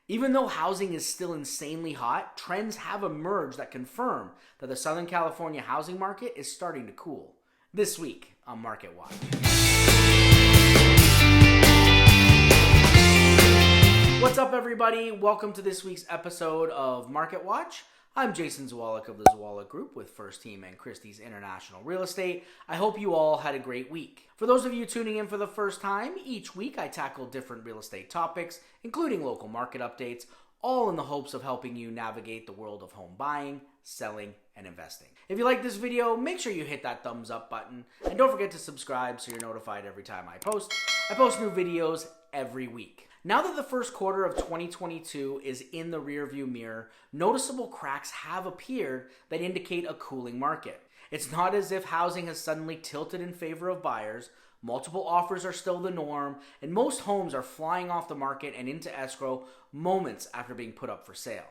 Even though housing is still insanely hot, trends have emerged that confirm that the Southern California housing market is starting to cool. This week on Market Watch. What's up, everybody? Welcome to this week's episode of Market Watch. I'm Jason Zwolak of the Zwolak Group with First Team and Christie's International Real Estate. I hope you all had a great week. For those of you tuning in for the first time, each week I tackle different real estate topics, including local market updates, all in the hopes of helping you navigate the world of home buying, selling, and investing. If you like this video, make sure you hit that thumbs up button, and don't forget to subscribe so you're notified every time I post. I post new videos every week. Now that the first quarter of 2022 is in the rearview mirror, noticeable cracks have appeared that indicate a cooling market. It's not as if housing has suddenly tilted in favor of buyers. Multiple offers are still the norm, and most homes are flying off the market and into escrow moments after being put up for sale.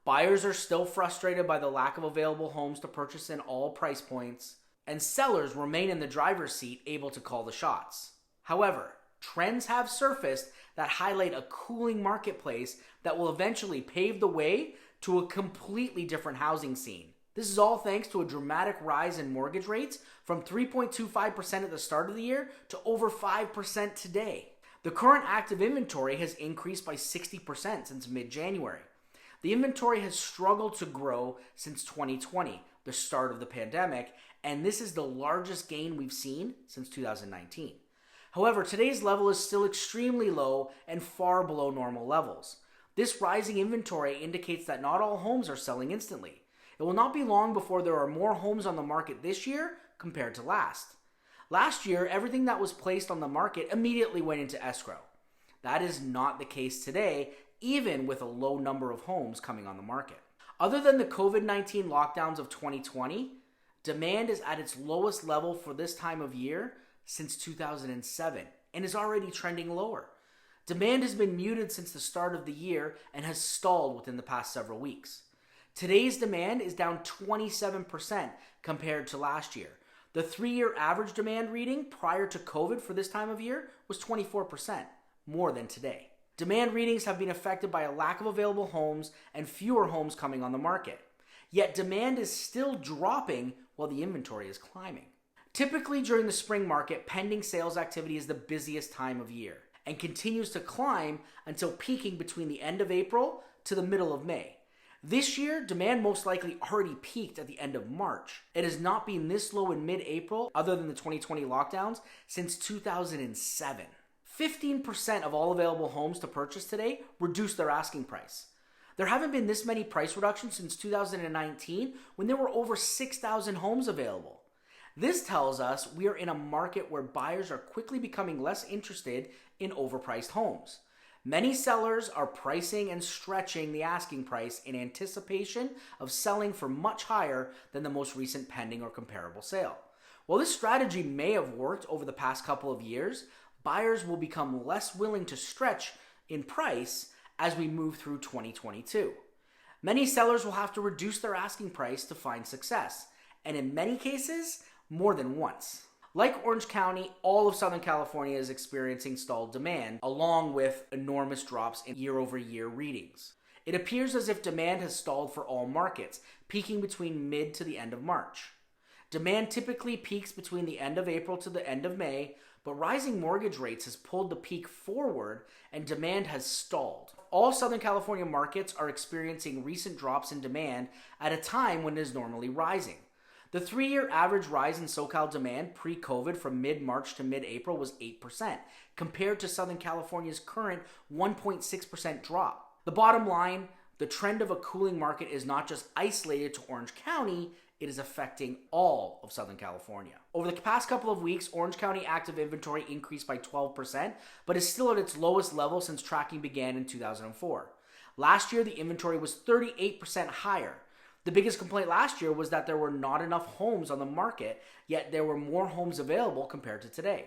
Buyers are still frustrated by the lack of available homes to purchase in all price points, and sellers remain in the driver's seat, able to call the shots. However, trends have surfaced that highlight a cooling marketplace that will eventually pave the way to a completely different housing scene. This is all thanks to a dramatic rise in mortgage rates from 3.25% at the start of the year to over 5% today. The current active inventory has increased by 60% since mid-January. The inventory has struggled to grow since 2020, the start of the pandemic, and this is the largest gain we've seen since 2019. However, today's level is still extremely low and far below normal levels. This rising inventory indicates that not all homes are selling instantly. It will not be long before there are more homes on the market this year compared to last. Last year, everything that was placed on the market immediately went into escrow. That is not the case today, even with a low number of homes coming on the market. Other than the COVID-19 lockdowns of 2020, demand is at its lowest level for this time of year since 2007 and is already trending lower. Demand has been muted since the start of the year and has stalled within the past several weeks. Today's demand is down 27% compared to last year. The 3-year average demand reading prior to COVID for this time of year was 24%, more than today. Demand readings have been affected by a lack of available homes and fewer homes coming on the market. Yet demand is still dropping while the inventory is climbing. Typically during the spring market, pending sales activity is the busiest time of year and continues to climb until peaking between the end of April to the middle of May. This year, demand most likely already peaked at the end of March. It has not been this low in mid-April, other than the 2020 lockdowns, since 2007. 15% of all available homes to purchase today reduced their asking price. There haven't been this many price reductions since 2019, when there were over 6,000 homes available. This tells us we are in a market where buyers are quickly becoming less interested in overpriced homes. Many sellers are pricing and stretching the asking price in anticipation of selling for much higher than the most recent pending or comparable sale. While this strategy may have worked over the past couple of years, buyers will become less willing to stretch in price as we move through 2022. Many sellers will have to reduce their asking price to find success, and in many cases, more than once. Like Orange County, all of Southern California is experiencing stalled demand, along with enormous drops in year-over-year readings. It appears as if demand has stalled for all markets, peaking between mid to the end of March. Demand typically peaks between the end of April to the end of May, but rising mortgage rates has pulled the peak forward and demand has stalled. All Southern California markets are experiencing recent drops in demand at a time when it is normally rising. The 3-year average rise in SoCal demand pre-COVID from mid-March to mid-April was 8%, compared to Southern California's current 1.6% drop. The bottom line, the trend of a cooling market is not just isolated to Orange County, it is affecting all of Southern California. Over the past couple of weeks, Orange County active inventory increased by 12%, but is still at its lowest level since tracking began in 2004. Last year, the inventory was 38% higher. The biggest complaint last year was that there were not enough homes on the market, yet there were more homes available compared to today.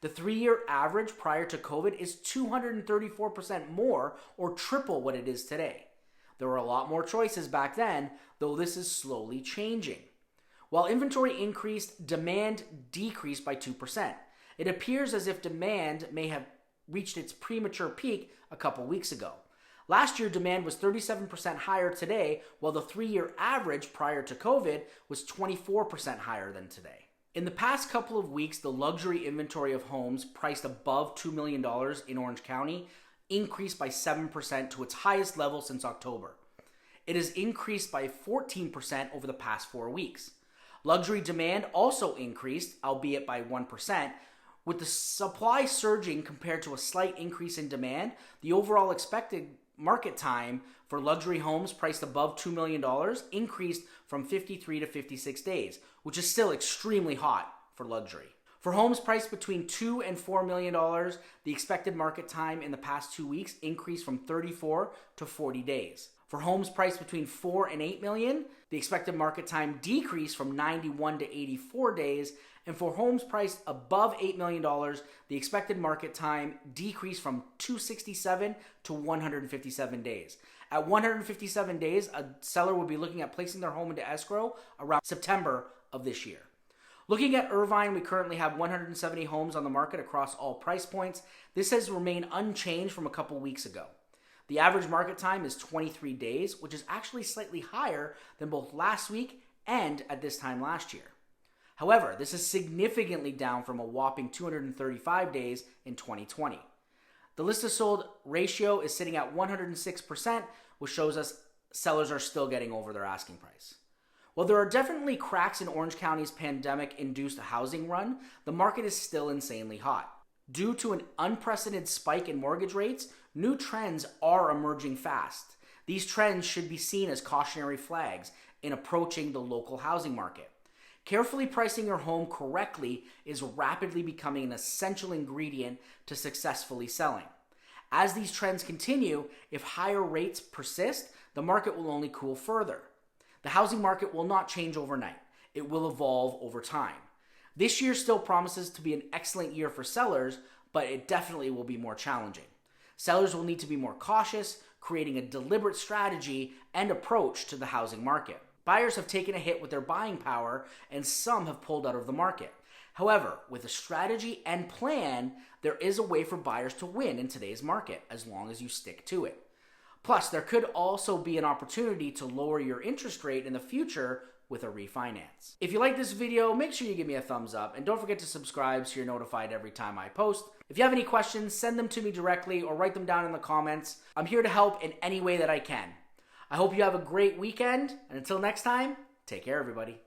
The 3-year average prior to COVID is 234% more, or triple what it is today. There were a lot more choices back then, though this is slowly changing. While inventory increased, demand decreased by 2%. It appears as if demand may have reached its premature peak a couple weeks ago. Last year, demand was 37% higher today, while the 3-year average prior to COVID was 24% higher than today. In the past couple of weeks, the luxury inventory of homes priced above $2 million in Orange County increased by 7% to its highest level since October. It has increased by 14% over the past 4 weeks. Luxury demand also increased, albeit by 1%. With the supply surging compared to a slight increase in demand, the overall expected market time for luxury homes priced above $2 million increased from 53 to 56 days, which is still extremely hot for luxury. For homes priced between $2 and $4 million, the expected market time in the past 2 weeks increased from 34 to 40 days. For homes priced between $4 and $8 million, the expected market time decreased from 91 to 84 days. And for homes priced above $8 million, the expected market time decreased from 267 to 157 days. At 157 days, a seller would be looking at placing their home into escrow around September of this year. Looking at Irvine, we currently have 170 homes on the market across all price points. This has remained unchanged from a couple weeks ago. The average market time is 23 days, which is actually slightly higher than both last week and at this time last year. However, this is significantly down from a whopping 235 days in 2020. The list to sold ratio is sitting at 106%, which shows us sellers are still getting over their asking price. While there are definitely cracks in Orange County's pandemic-induced housing run, the market is still insanely hot. Due to an unprecedented spike in mortgage rates, new trends are emerging fast. These trends should be seen as cautionary flags in approaching the local housing market. Carefully pricing your home correctly is rapidly becoming an essential ingredient to successfully selling. As these trends continue, if higher rates persist, the market will only cool further. The housing market will not change overnight. It will evolve over time. This year still promises to be an excellent year for sellers, but it definitely will be more challenging. Sellers will need to be more cautious, creating a deliberate strategy and approach to the housing market. Buyers have taken a hit with their buying power, and some have pulled out of the market. However, with a strategy and plan, there is a way for buyers to win in today's market, as long as you stick to it. Plus, there could also be an opportunity to lower your interest rate in the future with a refinance. If you like this video, make sure you give me a thumbs up, and don't forget to subscribe so you're notified every time I post. If you have any questions, send them to me directly or write them down in the comments. I'm here to help in any way that I can. I hope you have a great weekend, and until next time, take care, everybody.